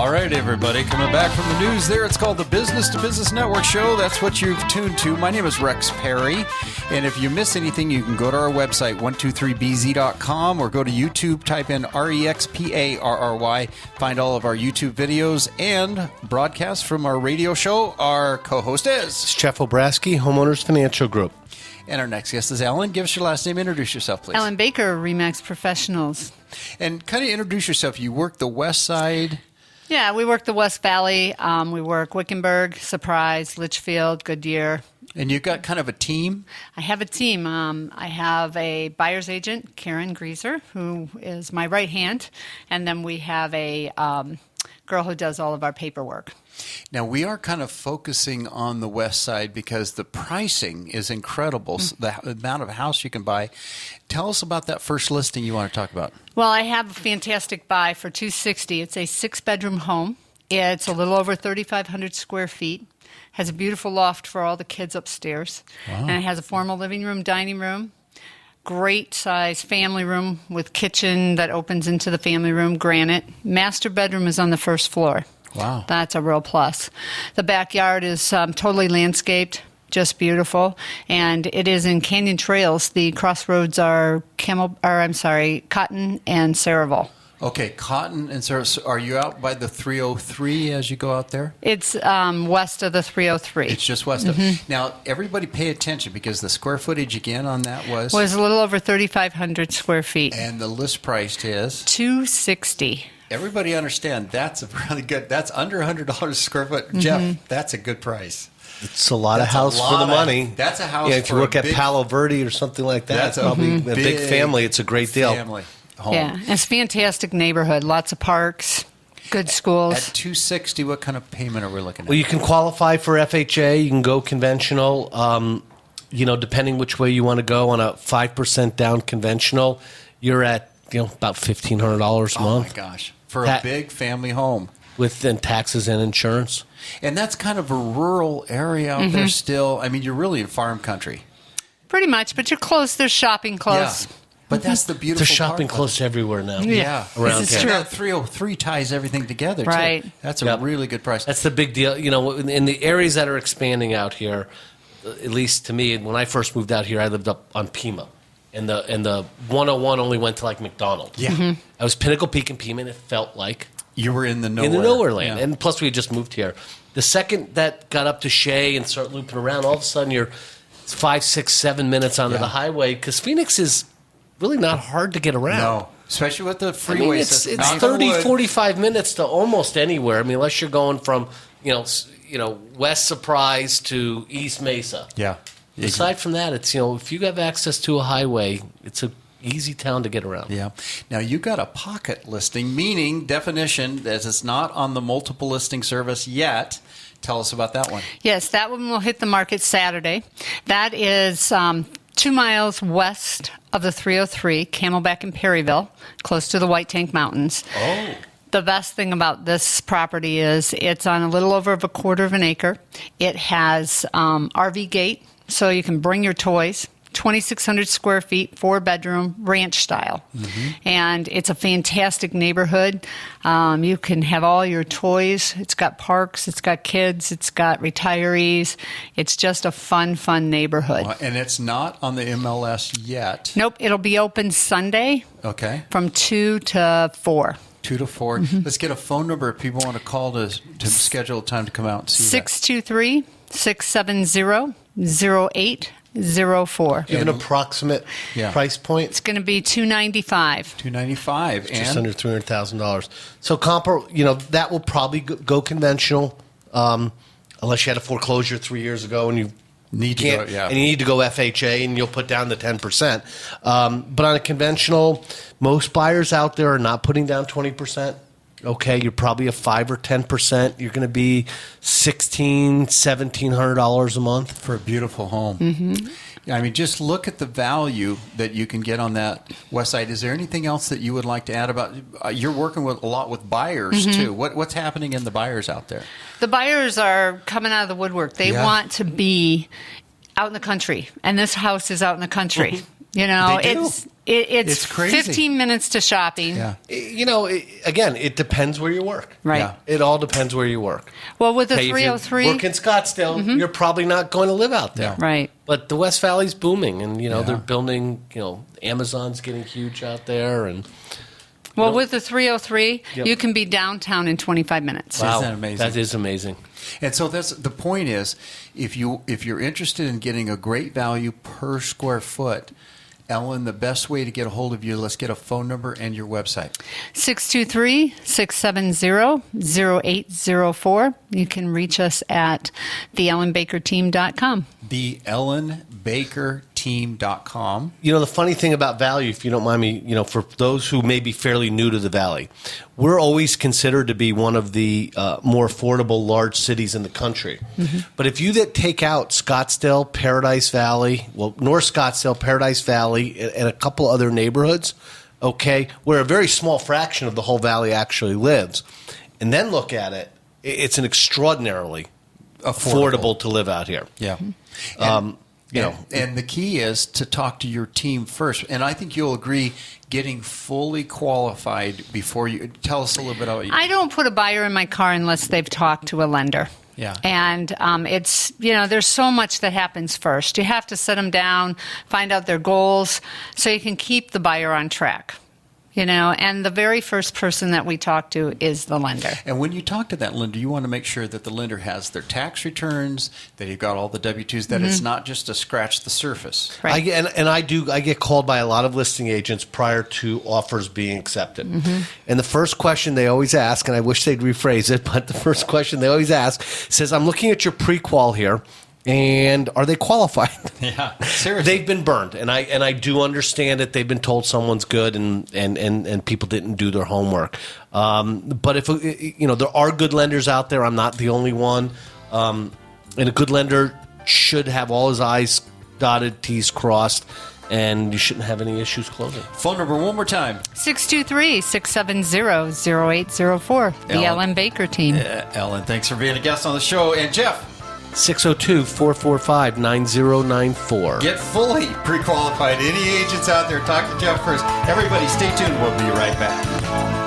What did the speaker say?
All right, everybody, coming back from the news there. It's called the Business to Business Network Show. That's what you've tuned to. My name is Rex Parry, and if you miss anything, you can go to our website, 123bz.com, or go to YouTube, type in REXPARRY, find all of our YouTube videos and broadcasts from our radio show. Our co-host is... It's Jeff Obrasky, Homeowners Financial Group. And our next guest is Ellen. Give us your last name. Introduce yourself, please. Ellen Baker, RE/MAX Professionals. And kind of introduce yourself. You work the west side. Yeah, we work the West Valley. We work Wickenburg, Surprise, Litchfield, Goodyear. And you've got kind of a team? I have a team. I have a buyer's agent, Karen Grieser, who is my right hand. And then we have a girl who does all of our paperwork. Now, we are kind of focusing on the west side because the pricing is incredible, the amount of house you can buy. Tell us about that first listing you want to talk about. Well, I have a fantastic buy for $260,000. It's a 6-bedroom home. It's a little over 3,500 square feet. Has a beautiful loft for all the kids upstairs. Wow. And it has a formal living room, dining room. Great size family room with kitchen that opens into the family room, granite. Master bedroom is on the first floor. Wow. That's a real plus. The backyard is totally landscaped, just beautiful. And it is in Canyon Trails. The crossroads are Cotton and Saraville. Okay, Cotton and Saraville. So are you out by the 303 as you go out there? It's west of the 303. It's just west of. Now, everybody pay attention because the square footage again on that was a little over 3,500 square feet. And the list price is? $260,000. Everybody understand that's a really good, that's under $100 a square foot. Jeff, that's a good price. It's a lot of house for the money. That's a house. Yeah, if you look at Palo Verde or something like that, that's probably a big family. It's a great deal. Family home. Yeah, it's a fantastic neighborhood. Lots of parks, good schools. At $260,000, what kind of payment are we looking at? Well, you can qualify for FHA. You can go conventional. Depending which way you want to go, on a 5% down conventional, you're at about $1,500 a month. Oh my gosh. For a big family home. With then taxes and insurance. And that's kind of a rural area out there still. I mean, you're really in farm country. Pretty much, but you're close. There's shopping close. Yeah. But that's the beautiful There's shopping close everywhere now. Yeah. Around this is here. true. That 303 ties everything together, right. too. That's a really good price. That's the big deal. In the areas that are expanding out here, at least to me, when I first moved out here, I lived up on Pima. And the 101 only went to like McDonald's. Yeah. I was Pinnacle Peak and Pima, and it felt like you were in the nowhere. In the nowhere land. Yeah. And plus we had just moved here. The second that got up to Shea and start looping around, all of a sudden you're 5, 6, 7 minutes onto the highway, because Phoenix is really not hard to get around. No, especially with the freeway system. It's 30, 45 minutes to almost anywhere. I mean, unless you're going from, West Surprise to East Mesa. Yeah. Aside from that, it's, if you have access to a highway, it's a easy town to get around. Yeah. Now, you got a pocket listing, meaning definition that it's not on the multiple listing service yet. Tell us about that one. Yes, that one will hit the market Saturday. That is 2 miles west of the 303, Camelback and Perryville, close to the White Tank Mountains. Oh. The best thing about this property is it's on a little over of a quarter of an acre. It has RV gate, so you can bring your toys. 2,600 square feet, 4-bedroom, ranch style. And it's a fantastic neighborhood. You can have all your toys. It's got parks, it's got kids, it's got retirees. It's just a fun neighborhood. And it's not on the MLS yet. Nope, it'll be open Sunday. Okay. From 2 to 4. 2 to 4. Let's get a phone number if people want to call to schedule a time to come out and see 623-670-0804. Do you have an approximate price point? It's going to be $295,000. $295,000. Just under $300,000. So that will probably go conventional, unless you had a foreclosure 3 years ago and you need to go, and you need to go FHA, and you'll put down the 10%. But on a conventional, most buyers out there are not putting down 20%. Okay, you're probably a 5 or 10%. You're going to be $1,700 a month for a beautiful home. I mean, just look at the value that you can get on that west side. Is there anything else that you would like to add about? You're working with a lot with buyers too. What's happening in the buyers out there? The buyers are coming out of the woodwork. They want to be out in the country, and this house is out in the country. You know, it's crazy. 15 minutes to shopping. Yeah. You know, again, it depends where you work. Right. Yeah. It all depends where you work. Well, with the Hey, if you 303, work in Scottsdale, you're probably not going to live out there. right. But the West Valley's booming, and they're building. Amazon's getting huge out there, and Well, with the 303, Yep. you can be downtown in 25 minutes. wow, Isn't that amazing? That is amazing. And so that's the point is, if you're interested in getting a great value per square foot, Ellen, the best way to get a hold of you, let's get a phone number and your website. 623-670-0804. You can reach us at theellenbakerteam.com. theellenbakerteam.com. The funny thing about value, if you don't mind me, for those who may be fairly new to the Valley, we're always considered to be one of the more affordable large cities in the country. But if you take out Scottsdale, Paradise Valley, North Scottsdale, Paradise Valley, and a couple other neighborhoods, okay, where a very small fraction of the whole valley actually lives, and then look at it, it's an extraordinarily affordable to live out here. Yeah. And the key is to talk to your team first. And I think you'll agree, getting fully qualified before you tell us a little bit about you. I don't put a buyer in my car unless they've talked to a lender. Yeah. And it's, there's so much that happens first. You have to sit them down, find out their goals, so you can keep the buyer on track. And the very first person that we talk to is the lender. And when you talk to that lender, you want to make sure that the lender has their tax returns, that you've got all the W-2s, that it's not just to scratch the surface. Right. I get called by a lot of listing agents prior to offers being accepted. And the first question they always ask, and I wish they'd rephrase it, but the first question they always ask says, I'm looking at your pre-qual here. And are they qualified? Yeah, seriously. They've been burned, and I do understand it. They've been told someone's good, and people didn't do their homework. But if there are good lenders out there, I'm not the only one. And a good lender should have all his I's dotted, T's crossed, and you shouldn't have any issues closing. Phone number one more time. 623-670-0804. The Ellen Baker Team. Ellen, thanks for being a guest on the show. And Jeff. 602-445-9094. Get fully pre-qualified. Any agents out there, talk to Jeff first. Everybody, stay tuned. We'll be right back.